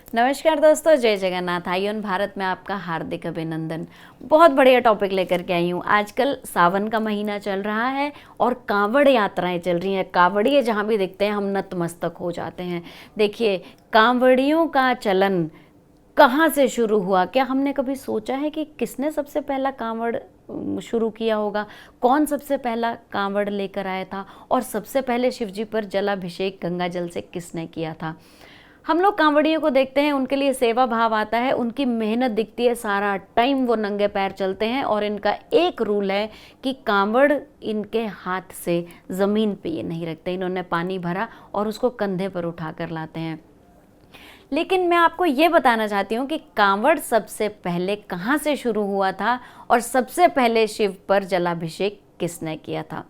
नमस्कार दोस्तों, जय जगन्नाथ। आयुन भारत में आपका हार्दिक अभिनंदन। बहुत बढ़िया टॉपिक लेकर के आई हूँ। आजकल सावन का महीना चल रहा है और कांवड़ यात्राएं चल रही हैं। कांवड़िए जहाँ भी दिखते हैं हम नतमस्तक हो जाते हैं। देखिए, कांवड़ियों का चलन कहाँ से शुरू हुआ? क्या हमने कभी सोचा है कि किसने सबसे पहला कांवड़ शुरू किया होगा? कौन सबसे पहला कांवड़ लेकर आया था? और सबसे पहले शिवजी पर जलाभिषेक गंगा जल से किसने किया था? हम लोग कांवड़ियों को देखते हैं, उनके लिए सेवा भाव आता है, उनकी मेहनत दिखती है, सारा टाइम वो नंगे पैर चलते हैं और इनका एक रूल है कि कांवड़ इनके हाथ से ज़मीन पे ये नहीं रखते। इन्होंने पानी भरा और उसको कंधे पर उठा कर लाते हैं। लेकिन मैं आपको ये बताना चाहती हूँ कि कांवड़ सबसे पहले कहाँ से शुरू हुआ था और सबसे पहले शिव पर जलाभिषेक किसने किया था।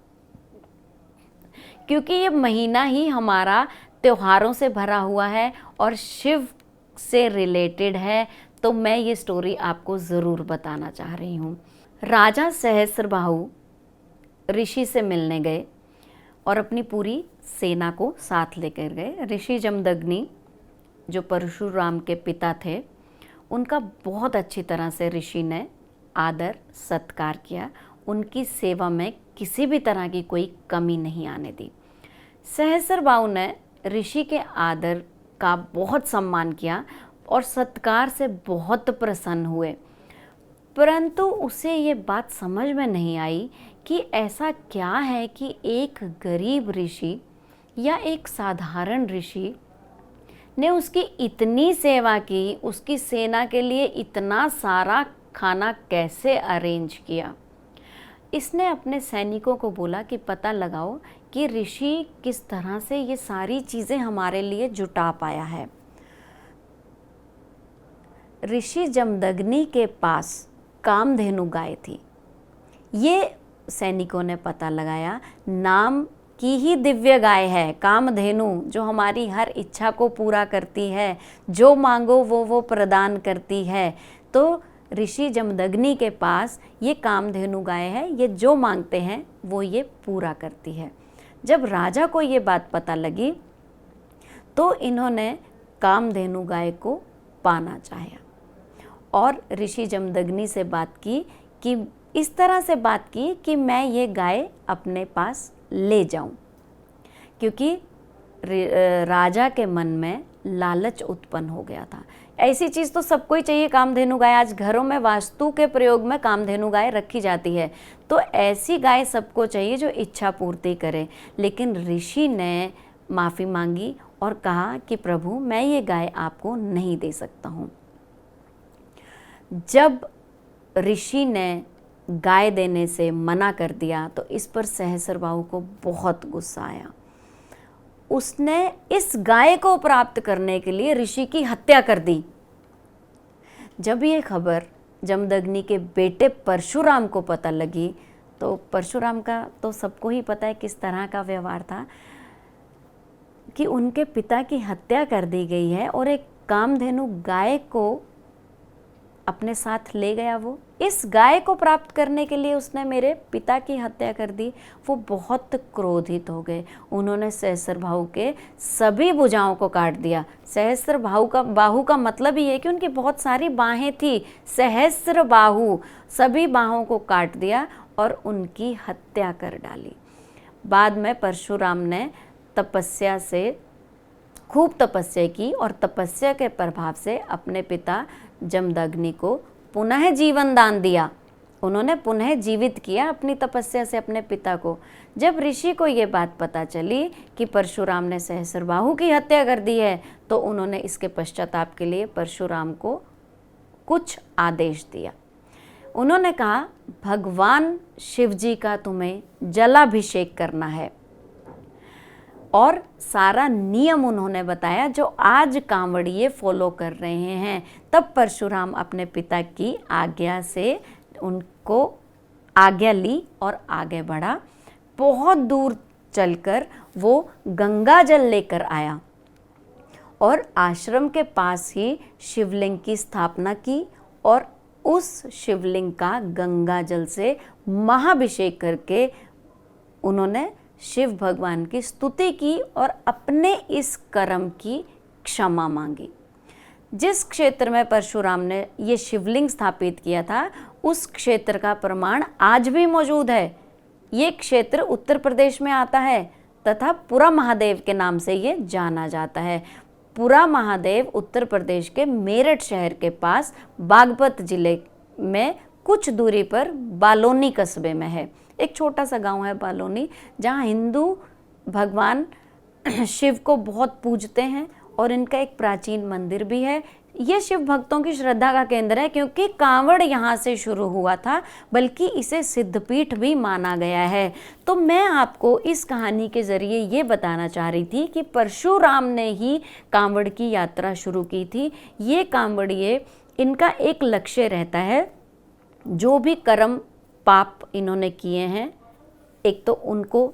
क्योंकि ये महीना ही हमारा त्योहारों से भरा हुआ है और शिव से रिलेटेड है, तो मैं ये स्टोरी आपको ज़रूर बताना चाह रही हूँ। राजा सहस्त्रबाहु ऋषि से मिलने गए और अपनी पूरी सेना को साथ लेकर गए। ऋषि जमदग्नि जो परशुराम के पिता थे, उनका बहुत अच्छी तरह से ऋषि ने आदर सत्कार किया। उनकी सेवा में किसी भी तरह की कोई कमी नहीं आने दी। सहस्त्रबाहु ने ऋषि के आदर का बहुत सम्मान किया और सत्कार से बहुत प्रसन्न हुए। परंतु उसे ये बात समझ में नहीं आई कि ऐसा क्या है कि एक गरीब ऋषि या एक साधारण ऋषि ने उसकी इतनी सेवा की, उसकी सेना के लिए इतना सारा खाना कैसे अरेंज किया। इसने अपने सैनिकों को बोला कि पता लगाओ कि ऋषि किस तरह से ये सारी चीज़ें हमारे लिए जुटा पाया है। ऋषि जमदग्नि के पास कामधेनु गाय थी। ये सैनिकों ने पता लगाया, नाम की ही दिव्य गाय है कामधेनु, जो हमारी हर इच्छा को पूरा करती है, जो मांगो वो प्रदान करती है। तो ऋषि जमदग्नि के पास ये कामधेनु गाय है, ये जो मांगते हैं वो ये पूरा करती है। जब राजा को ये बात पता लगी तो इन्होंने कामधेनु गाय को पाना चाहा और ऋषि जमदग्नि से बात की कि इस तरह से बात की कि मैं ये गाय अपने पास ले जाऊं, क्योंकि राजा के मन में लालच उत्पन्न हो गया था। ऐसी चीज़ तो सबको ही चाहिए, कामधेनु गाय। आज घरों में वास्तु के प्रयोग में कामधेनु गाय रखी जाती है, तो ऐसी गाय सबको चाहिए जो इच्छा पूर्ति करे। लेकिन ऋषि ने माफ़ी मांगी और कहा कि प्रभु, मैं ये गाय आपको नहीं दे सकता हूँ। जब ऋषि ने गाय देने से मना कर दिया तो इस पर सहस्त्रबाहु को बहुत गुस्सा आया। उसने इस गाय को प्राप्त करने के लिए ऋषि की हत्या कर दी। जब ये खबर जमदग्नि के बेटे परशुराम को पता लगी, तो परशुराम का तो सबको ही पता है किस तरह का व्यवहार था कि उनके पिता की हत्या कर दी गई है और एक कामधेनु गाय को अपने साथ ले गया। वो इस गाय को प्राप्त करने के लिए उसने मेरे पिता की हत्या कर दी। वो बहुत क्रोधित हो गए। उन्होंने सहस्त्रबाहु के सभी भुजाओं को काट दिया। बाहु का मतलब ही है कि उनकी बहुत सारी बाहें थी। सहस्त्रबाहु, सभी बाहों को काट दिया और उनकी हत्या कर डाली। बाद में परशुराम ने तपस्या से खूब तपस्या की और तपस्या के प्रभाव से अपने पिता जमदग्नि को पुनः जीवन दान दिया। उन्होंने पुनः जीवित किया अपनी तपस्या से अपने पिता को। जब ऋषि को ये बात पता चली कि परशुराम ने सहस्त्रबाहु की हत्या कर दी है, तो उन्होंने इसके पश्चाताप के लिए परशुराम को कुछ आदेश दिया। उन्होंने कहा, भगवान शिवजी का तुम्हें जलाभिषेक करना है, और सारा नियम उन्होंने बताया जो आज कांवड़िए फॉलो कर रहे हैं। तब परशुराम अपने पिता की आज्ञा से उनको आज्ञा ली और आगे बढ़ा। बहुत दूर चलकर वो गंगा जल लेकर आया और आश्रम के पास ही शिवलिंग की स्थापना की और उस शिवलिंग का गंगा जल से महाभिषेक करके उन्होंने शिव भगवान की स्तुति की और अपने इस कर्म की क्षमा मांगी। जिस क्षेत्र में परशुराम ने ये शिवलिंग स्थापित किया था उस क्षेत्र का प्रमाण आज भी मौजूद है। ये क्षेत्र उत्तर प्रदेश में आता है तथा पुरा महादेव के नाम से ये जाना जाता है। पुरा महादेव उत्तर प्रदेश के मेरठ शहर के पास बागपत जिले में कुछ दूरी पर बालोनी कस्बे में है। एक छोटा सा गांव है बालोनी, जहां हिंदू भगवान शिव को बहुत पूजते हैं और इनका एक प्राचीन मंदिर भी है। ये शिव भक्तों की श्रद्धा का केंद्र है क्योंकि कांवड़ यहाँ से शुरू हुआ था, बल्कि इसे सिद्धपीठ भी माना गया है। तो मैं आपको इस कहानी के ज़रिए ये बताना चाह रही थी कि परशुराम ने ही कांवड़ की यात्रा शुरू की थी। ये कांवड़िए, इनका एक लक्ष्य रहता है, जो भी कर्म पाप इन्होंने किए हैं, एक तो उनको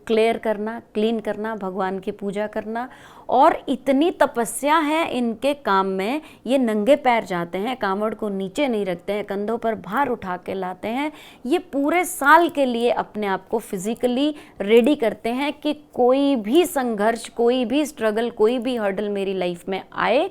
क्लियर करना, क्लीन करना, भगवान की पूजा करना। और इतनी तपस्या है इनके काम में, ये नंगे पैर जाते हैं, कांवड़ को नीचे नहीं रखते हैं, कंधों पर भार उठा के लाते हैं। ये पूरे साल के लिए अपने आप को फिजिकली रेडी करते हैं कि कोई भी संघर्ष, कोई भी स्ट्रगल, कोई भी हर्डल मेरी लाइफ में आए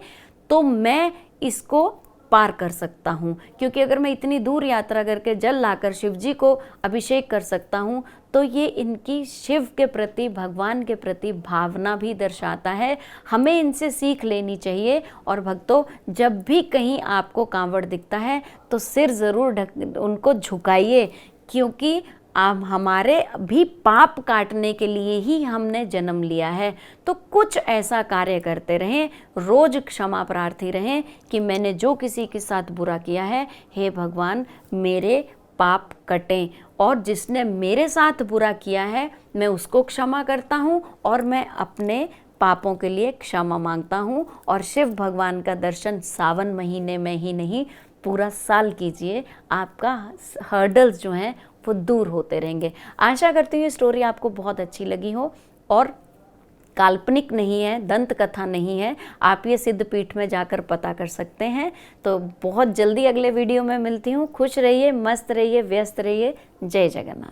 तो मैं इसको पार कर सकता हूँ। क्योंकि अगर मैं इतनी दूर यात्रा करके जल लाकर शिव जी को अभिषेक कर सकता हूँ तो ये इनकी शिव के प्रति, भगवान के प्रति भावना भी दर्शाता है। हमें इनसे सीख लेनी चाहिए। और भक्तों, जब भी कहीं आपको कांवड़ दिखता है तो सिर ज़रूर उनको झुकाइए, क्योंकि आप हमारे भी पाप काटने के लिए ही हमने जन्म लिया है। तो कुछ ऐसा कार्य करते रहें, रोज क्षमा प्रार्थी रहें कि मैंने जो किसी के साथ बुरा किया है, हे भगवान मेरे पाप कटें। और जिसने मेरे साथ बुरा किया है मैं उसको क्षमा करता हूँ और मैं अपने पापों के लिए क्षमा मांगता हूँ। और शिव भगवान का दर्शन सावन महीने में ही नहीं, पूरा साल कीजिए, आपका हर्डल्स जो हैं वो दूर होते रहेंगे। आशा करती हूँ ये स्टोरी आपको बहुत अच्छी लगी हो और काल्पनिक नहीं है, दंत कथा नहीं है। आप ये सिद्धपीठ में जाकर पता कर सकते हैं। तो बहुत जल्दी अगले वीडियो में मिलती हूँ। खुश रहिए, मस्त रहिए, व्यस्त रहिए। जय जगन्नाथ।